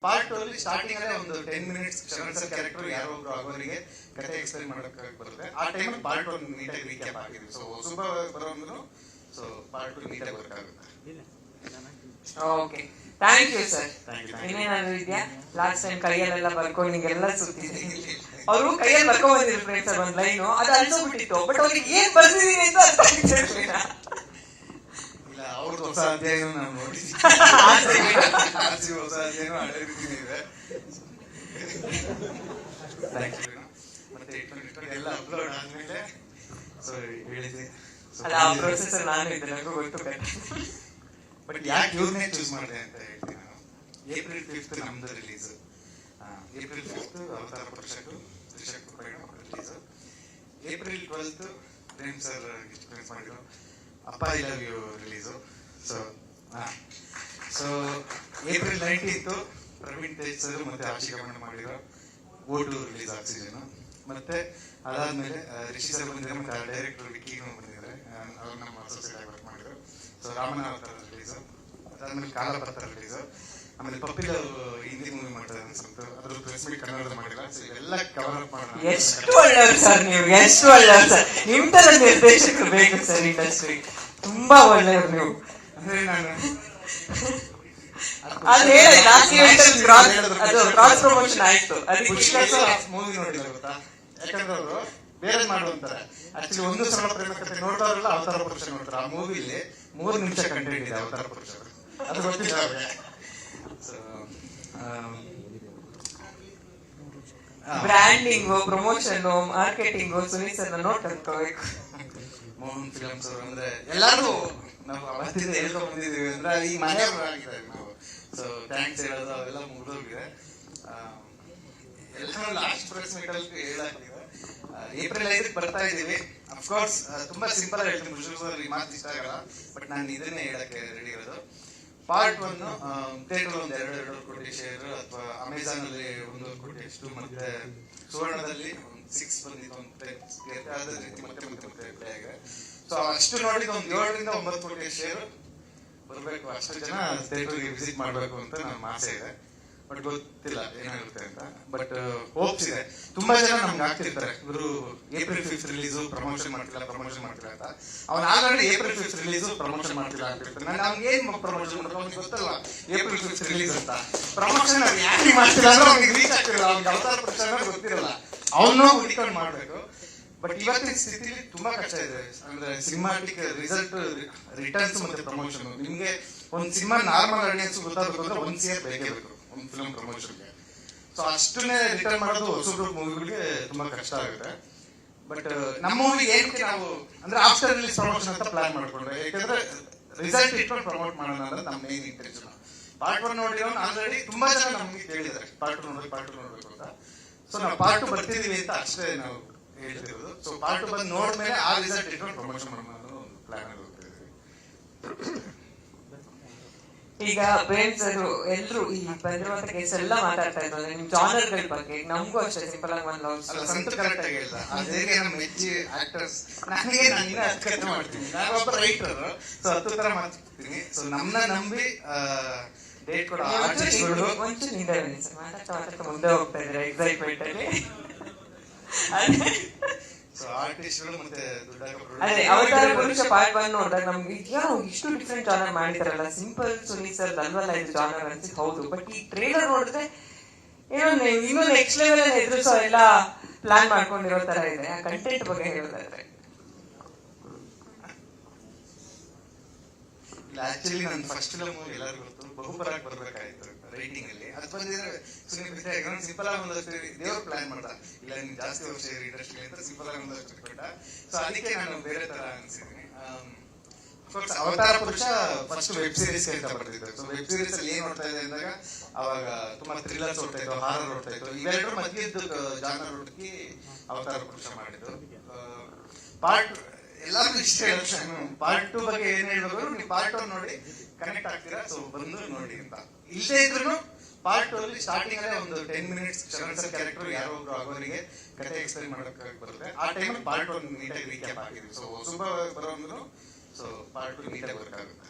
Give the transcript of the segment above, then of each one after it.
Part 2 ಅಲ್ಲಿ starting ಅಲ್ಲೇ ಒಂದು 10 ಮಿನಿಟ್ಸ್ ಶರಣ್ ಸರ್ ಕ್ಯಾರೆಕ್ಟರ್ ಯಾರೋ ಒಬ್ರು ಆಗೋರಿಗೆ ಕತೆ ಎಕ್ಸ್ಪ್ಲೈನ್ ಮಾಡಕ್ಕೆ ಬರುತ್ತೆ. ಆ ಟೈಮಲ್ಲಿ ಪಾರ್ಟ್ 1 ನೀಟಾಗಿ ರೀಕ್ಯಾಪ್ ಆಗಿದ್ವಿ. ಸೊ ಹೊಸಬ ಬರೋಂದ್ರು ಸೊ ಪಾರ್ಟ್ 2 ನೀಟಾಗಿ ವರ್ಕ್ ಆಗುತ್ತೆ. Okay, thank you sir. ಇನ್ನೇನಾದ್ರು ಇದೆಯಾ? ಲಾಸ್ಟ್ ಟೈಮ್ ಕೈಯಲ್ಲೆಲ್ಲ ಬರ್ಕೊಂಡು ನಿಂಗೆಲ್ಲ ಸುತ್ತಿದ್ದೀನಿ. ಅವರು ಕೈಯಲ್ಲಿ ಬರ್ಕೊಂಡ್ ಬಂದಿದ್ರು ಫ್ರೆಂಡ್ಸ್ ಸರ್ ಒಂದು ಲೈನು, ಅದು ಅನ್ಸೋಗ್ಬಿಟ್ಟಿತ್ತು. ಬಟ್ ಅವ್ರಿಗೆ ಏನ್ ಬರ್ತಿದೀನಿ ಅಂತ ಅರ್ಥ ಆಗ್ತಿರ್ಲಿಲ್ಲ. ಇಲ್ಲ, ಅವ್ರದ್ದು ಹೊಸ ಅಧ್ಯಾಯ ನಾವು ನೋಡಿದ್ವಿ. ಹೊಸ ಅಧ್ಯಾಯ ಹಳೆ ರೀತಿನೇ ಇದೆ. ಮತ್ತೆ ಎಲ್ಲ ಅಪ್ಲೋಡ್ ಆದ್ಮೇಲೆ ಸೊ ಹೇಳಿದೆ. ಅಲ್ಲ, ಆ ಪ್ರೊಸೆಸ್ ನಾನು ಇದ್ದೆ, ನನಗೂ ಗೊತ್ತು. ಬಟ್ ಯಾಕೆ ಇವ್ರನ್ನೇ ಚೂಸ್ ಮಾಡಿದೆ ಅಂತ ಹೇಳ್ತೀನಿ ನಾನು. ಏಪ್ರಿಲ್ 5th ನಮ್ದು ರಿಲೀಸ್. ಏಪ್ರಿಲ್ 5th ಅವತಾರ ಪುರುಷರು release. April 12th Prem sir experience ಮಾಡಿದ್ರು Appa I love you release. So April 19th Praveen Tej sir ಮತ್ತೆ ಆಶಿಕಾ ಮಾಡಿದ್ರು ಓಟು ರಿಲೀಸ್ ಆಕ್ಸಿಜನ್. ಮತ್ತೆ ಅದಾದ್ಮೇಲೆ ರಿಷಿ ಸರ್ ಬಂದಿದ್ದಾರೆ, ಮತ್ತೆ ಡೈರೆಕ್ಟರ್ ವಿಕ್ಕಿ ಬಂದಿದ್ದಾರೆ, ಅವ್ರು ನಮ್ಮ ಅಸೋಸಿಯೇಟ್ ಆಗಿ ವರ್ಕ್ ಮಾಡಿದ್ರು. ಸೊ ರಾಮನ ಅವತಾರ ರಿಲೀಸ್, ಅದಾದ್ಮೇಲೆ ಕಾಲಪತ್ರ ರಿಲೀಸ್, ಆಮೇಲೆ ಪಪ್ಪಿಲ ಹಿಂದಿ ಮೂವಿ ಮಾಡ್ತಾರೆ ಅನ್ಸುತ್ತೆ, ಅದ್ರ ಪ್ರೆಸ್ ಮೀಟ್ ಕನ್ನಡದ ಮಾಡಿಲ್ಲ. ಸೊ ಇವೆಲ್ಲ ಕವರ್ ಅಪ್ ಮಾಡೋಣ. ಎಷ್ಟು ಒಳ್ಳೆಯವರು ಸರ್ ನೀವು, ಎಷ್ಟು ಒಳ್ಳೆಯವರು ಸರ್. ನಿಮ್ ತರ ನಿರ್ದೇಶಕರು ಬೇಕು ಸರ್ ಇಂಡಸ್ಟ್ರಿ. ತುಂಬಾ ಒಳ್ಳೆಯವರು ನೀವು. ಅಂದ್ರೆ ನಾನು ಅದು ಹೇಳಿ ಕ್ರಾಸ್ ಪ್ರಮೋಷನ್ ಆಯ್ತು. ಮೂವಿ ನೋಡಿಲ್ಲ ಗೊತ್ತಾ, ಯಾಕಂದ್ರೆ ಅವರು ಬೇರೆ ಮಾಡುವಂತಾರೆ. ಆಕ್ಚುಲಿ ಒಂದು ಸಲ ಪ್ರೇಮ ಕಥೆ ನೋಡ್ತಾರಲ್ಲ ಅವತಾರ ಪುರುಷ ನೋಡ್ತಾರೆ. ಆ ಮೂವಿಲಿ 3 ನಿಮಿಷ ಕಂಟೆಂಟ್ ಇದೆ ಅವತಾರ ಪುರುಷ, ಅದು ಗೊತ್ತಿಲ್ಲ ಅವ್ರಿಗೆ. Branding, promotion, marketing Sunil sir note ಕಲ್ತ್ಕೋಬೇಕು. ಮೋಹನ್ ಫಿಲಮ್ಸ್ ಅವರು ಅಂದ್ರೆ ಎಲ್ಲರೂ ನಾವು ಅವತ್ತಿಂದ ಹೇಳ್ಕೊಂಡ್ ಬಂದಿದ್ದೀವಿ ಅಂದ್ರೆ ಈ ಮನೆಯವರು ಆಗಿದ್ದಾರೆ ನಾವು. ಸೊ ಥ್ಯಾಂಕ್ಸ್ ಹೇಳೋದು ಅವೆಲ್ಲ ಮುಗಿದೋಗಿದೆ. ಎಲ್ಲರೂ ಲಾಸ್ಟ್ ಪ್ರೆಸ್ ಮೀಟ್ ಅಲ್ಲಿ ಹೇಳಾಗಿದೆ. ಏಪ್ರಿಲ್ 5ಕ್ಕೆ ಬರ್ತಾ ಇದ್ದೀವಿ. ಅಫ್ಕೋರ್ಸ್ ತುಂಬಾ ಸಿಂಪಲ್ ಆಗಿ ಹೇಳ್ತೀನಿ, ಬುಷೂರ್ ಈ ಮಾತು ಇಷ್ಟ ಆಗಲ್ಲ, ಬಟ್ ನಾನು ಇದನ್ನೇ ಹೇಳಕ್ಕೆ ರೆಡಿ ಇರೋದು. ಪಾರ್ಟ್ 1 ಥಿಯೇಟರ್ ಒಂದು 2 ಕೋಟಿ ಶೇರ್, ಅಥವಾ ಅಮೆಝಾನ್ ಅಲ್ಲಿ 1 ಕೋಟಿ ಅಷ್ಟು, ಮತ್ತೆ ಸುವರ್ಣದಲ್ಲಿ 6 ಬಂದಿತ್ತು ಅದೇ ರೀತಿ ಮತ್ತೆ ಪ್ಲೇ ಆಗಿದೆ. ಸೊ ಅಷ್ಟು ನೋಡಿದ ಒಂದು 7 ರಿಂದ 9 ಕೋಟಿ ಶೇರ್ ಬರ್ಬೇಕು. ಅಷ್ಟು ಜನ ಥಿಯೇಟರ್ಗೆ ವಿಸಿಟ್ ಮಾಡ್ಬೇಕು ಅಂತ ನಮ್ಮ ಆಸೆ ಇದೆ. ಬಟ್ ಗೊತ್ತಿಲ್ಲ ಏನಾಗುತ್ತೆ ಅಂತ. ಬಟ್ ಹೋಪ್ಸ್ ಇದೆ. ತುಂಬಾ ಜನ ನಮ್ಗೆ ಆಗ್ತಿರ್ತಾರೆ, ಇವರು ಏಪ್ರಿಲ್ 5th ರಿಲೀಸು ಪ್ರಮೋಷನ್ ಮಾಡ್ತಿಲ್ಲ ಅಂತ. ಅವ್ನು already April 5th release promotion ಮಾಡ್ತಿಲ್ಲ ಅಂತಿರ್ತಾರೆ. ನಾನು ಅವ್ನಿಗೆ ಏನ್ ಪ್ರಮೋಷನ್ ಮಾಡ್ತಾರೆ ಅವ್ನಿಗೆ ಗೊತ್ತಲ್ಲ ಏಪ್ರಿಲ್ 5th ರಿಲೀಸ್ ಅಂತ. ಪ್ರಮೋಷನ್ ಅವ್ನು ಯಾಕೆ ಮಾಡ್ತಿಲ್ಲ ಅಂದ್ರೆ ಅವ್ನಿಗೆ ರೀಚ್ ಆಗ್ತಿರಲ್ಲ, ಅವ್ನಿಗೆ ಅವತಾರ ಪುರುಷ ಗೊತ್ತಿರಲ್ಲ, ಅವನು ಹುಡುಕೊಂಡು ಮಾಡ್ಬೇಕು. ಬಟ್ ಇವತ್ತಿನ ಸ್ಥಿತಿಲಿ ತುಂಬಾ ಕಷ್ಟ ಇದೆ. ಅಂದ್ರೆ ಸಿನಿಮಾಟಿಕ್ ರಿಸಲ್ಟ್, ರಿಟರ್ನ್ಸ್ ಮತ್ತೆ ಪ್ರಮೋಷನ್. ನಿಮ್ಗೆ ಒಂದು ಸಿನಿಮಾ ನಾರ್ಮಲ್ ಆಡಿಯನ್ಸ್ ಗೊತ್ತಾಗಬೇಕು ಅಂದ್ರೆ 1 CR ಬೇಕೇ ಬೇಕು ಒಂದು ಫಿಲ್ಮ್ ಪ್ರಮೋಷನ್ಗೆ. ಸೊ ಅಷ್ಟನ್ನೇ ರಿಟರ್ನ್ ಮಾಡೋದು ಹೊಸಬ್ರು ಮೂವಿಗಳಿಗೆ ತುಂಬಾ ಕಷ್ಟ ಆಗುತ್ತೆ. ಬಟ್ ನಮ್ಮ ಮೂವಿ ಏನಕ್ಕೆ ನಾವು ಅಂದ್ರೆ ಆಫ್ಟರ್ ರಿಲೀಸ್ ಪ್ರಮೋಷನ್ ಅಂತ ಪ್ಲಾನ್ ಮಾಡ್ಕೊಂಡ್ರೆ, ಯಾಕಂದ್ರೆ ರಿಸಲ್ಟ್ ಇಟ್ಕೊಂಡು ಪ್ರಮೋಟ್ ಮಾಡೋಣ ಅಂದ್ರೆ ನಮ್ಮ ಮೇನ್ ಇಂಟೆನ್ಷನ್. ಪಾರ್ಟ್ 1 ನೋಡಿರೋ ಆಲ್ರೆಡಿ ತುಂಬಾ ಜನ ನಮ್ಗೆ ಕೇಳಿದ್ದಾರೆ ಪಾರ್ಟ್ 2 ನೋಡ್ಬೇಕು ಅಂತ. ಸೊ ನಾವು ಪಾರ್ಟ್ 2 ಬರ್ತಿದೀವಿ ಅಂತ ಅಷ್ಟೇ ನಾವು ಹೇಳ್ತಿರೋದು. ಸೊ ಪಾರ್ಟ್ 2 ಬಂದು ನೋಡ್ಮೇಲೆ ಆ ರಿಸಲ್ಟ್ ಇಟ್ಕೊಂಡು ಪ್ರಮೋಷನ್ ಮಾಡೋಣ ಅನ್ನೋ ಒಂದು ಪ್ಲಾನ್ ಅಲ್ಲಿ ಹೋಗ್ತಿದ್ದೀವಿ. ಈಗ ಫ್ರೆಂಡ್ಸ್ ಎಲ್ರು ಈ ಬಂದಿರುವಂತ ಕೇಸ್ ಎಲ್ಲ ಮಾತಾಡ್ತಾ ಇದ್ರು ನಿಮ್ ಜಾನರ್ಗಳ ಬಗ್ಗೆ. ನಮಗೂ ಅಷ್ಟೇ ಸಿಂಪಲ್ ಆಗಿ ಒಂದು ಲವ್ ಸ್ಟೋರಿ ಸಂತ ಕರೆಕ್ಟ್ ಆಗಿ ಹೇಳ್ದ. ಅದೇ ನಮ್ಮ ಮೆಚ್ಚಿ ಆಕ್ಟರ್ಸ್ ನನಗೆ ನಾನು ಇನ್ನೂ ಅರ್ಥ ಮಾಡ್ತೀನಿ. ನಾನು ಒಬ್ಬ ರೈಟರ್, ಸೊ 10 ತರ ಮಾತಾಡ್ತೀನಿ. ಸೊ ನಮ್ಮನ್ನ ನಂಬಿ ಡೇಟ್ ಕೊಡೋ ಆರ್ಟಿಸ್ಟ್ಗಳು ಮಾತಾಡ್ತಾ ಮುಂದೆ ಹೋಗ್ತಾ ಇದ್ರೆ ಎಕ್ಸೈಟ್ಮೆಂಟ್ ಅಲ್ಲಿ. ಸೊ ಆರ್ಟಿಸ್ಟ್ಗಳು ಮತ್ತೆ ಅದೇ ಅವತಾರ ಪುರುಷ ಪಾರ್ಟ್ 1 ನೋಡಿದಾಗ ನಮ್ಗೆ ಇಷ್ಟು ಡಿಫ್ರೆಂಟ್ ಜಾನರ್ ಮಾಡಿದಾರಲ್ಲ. ಸಿಂಪಲ್ ಸುನೀಲ್ ಸರ್ ಅಲ್ವಲ್ಲ ಇದು ಜಾನರ್ ಅನ್ಸಿದ್ ಹೌದು. ಬಟ್ ಈ ಟ್ರೇಲರ್ ನೋಡಿದ್ರೆ ಏನೋ ಇನ್ನೂ ನೆಕ್ಸ್ಟ್ ಲೆವೆಲ್ ಅಲ್ಲಿ ಎದುರಿಸೋ ಎಲ್ಲ ಪ್ಲಾನ್ ಮಾಡ್ಕೊಂಡಿರೋ ತರ ಇದೆ. ಆ ಕಂಟೆಂಟ್ ಬಗ್ಗೆ ಹೇಳೋದಾದ್ರೆ ಆಕ್ಚುಲಿ ನನ್ನ ಫಸ್ಟ್ ಫಿಲಮ್ ಎಲ್ಲರಿಗೂ ಗೊತ್ತು, ಬಹುಪರಾಗ್ ಬರ್ಬೇಕಾಯ್ತು ರೈಟಿಂಗ್ ಅಲ್ಲಿ. ಅದು ಬಂದಿದ್ರೆ ಸುನೀಲ್ ಸಿಂಪಲ್ ಆಗಿ ಒಂದಷ್ಟು ದೇವ್ರ ಪ್ಲಾನ್ ಮಾಡ್ದ, ಇಲ್ಲ ನಿಮ್ಗೆ ಜಾಸ್ತಿ ವರ್ಷ ಇಂಡಸ್ಟ್ರಿ ಅಂತ ಸಿಂಪಲ್ ಆಗಿ ಒಂದಷ್ಟು ಕೊಟ್ಟ. ಸೊ ಅದಕ್ಕೆ ನಾನು ಬೇರೆ ತರ ಅನ್ಸಿದ್ದೀನಿ. ಅವತಾರ ಪುರುಷ ಫಸ್ಟ್ ವೆಬ್ ಸೀರೀಸ್ ಅಂತ ಬರ್ತಿದ್ರು. ಸೊ ವೆಬ್ ಸೀರೀಸ್ ಅಲ್ಲಿ ಏನ್ ನೋಡ್ತಾ ಇದೆ ಅಂದಾಗ ಅವಾಗ ತುಂಬಾ ಥ್ರಿಲ್ಲರ್ಸ್ ಓಡ್ತಾ ಇತ್ತು, ಹಾರರ್ ಓಡ್ತಾ ಇತ್ತು. ಇವೆರಡು ಮಧ್ಯದ್ದು ಜಾನರ್ ಹುಡುಕಿ ಅವತಾರ ಪುರುಷ ಮಾಡಿದ್ದು. ಪಾರ್ಟ್ ಎಲ್ಲಾರ್ಗು ಇಷ್ಟ ಹೇಳ್ತಾನು. ಪಾರ್ಟ್ 2 ಬಗ್ಗೆ ಏನ್ ಹೇಳ್ಬೇಕು, ನೀವು ಪಾರ್ಟ್ 1 ನೋಡಿ ಕನೆಕ್ಟ್ ಆಗ್ತೀರಾ. ಸೊ ಬಂದು ನೋಡಿ ಅಂತ. ಇಲ್ಲೇ ಇದ್ರು ಪಾರ್ಟ್ 2 ಅಲ್ಲಿ ಸ್ಟಾರ್ಟಿಂಗ್ ಅಲ್ಲೇ ಒಂದು 10 ಮಿನಿಟ್ಸ್ ಶರಣ್ ಸರ್ ಕ್ಯಾರೆಕ್ಟರ್ ಯಾರೋ ಒಬ್ರು ಆಗೋರಿಗೆ ಕತೆ ಎಕ್ಸ್ಪ್ಲೈನ್ ಮಾಡಕ್ಕೆ ಬರುತ್ತೆ. ಆ ಟೈಮಲ್ಲಿ ಪಾರ್ಟ್ 1 ನೀಟಾಗಿ ರೀಕ್ಯಾಪ್ ಆಗಿದ್ವಿ. ಸೊ ಹೊಸಬ ಬರೋಂದ್ರು ಸೊ ಪಾರ್ಟ್ 2 ನೀಟಾಗಿ ವರ್ಕ್ ಆಗುತ್ತೆ.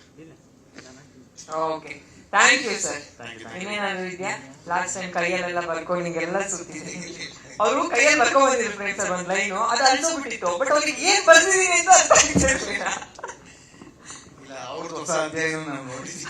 Okay, thank you sir. Thank you. ಇನ್ನೇನಾದ್ರು ಇದೆಯಾ? ಲಾಸ್ಟ್ ಟೈಮ್ ಕೈಯಲ್ಲೆಲ್ಲ ಬರ್ಕೊಂಡು ನಿಂಗೆಲ್ಲ ಸುತ್ತಿದ್ದೀನಿ. ಅವರು ಕೈಯಲ್ಲಿ ಬರ್ಕೊಂಡ್ ಬಂದಿದ್ರು ಫ್ರೆಂಡ್ಸ್ ಸರ್ ಒಂದ್ ಲೈನು, ಅದು ಅನ್ಸೋಗ್ಬಿಟ್ಟಿತ್ತು. ಬಟ್ ಅವ್ರಿಗೆ ಏನ್ ಬರ್ದಿದ್ದೀನಿ ಅಂತ ಅರ್ಥ ಆಗ್ತಿರ್ಲಿಲ್ಲ. ಇಲ್ಲ ಅವ್ರದ್ದು ಹೊಸ ಅಧ್ಯಾಯ ನಾವು ನೋಡಿದ್ವಿ.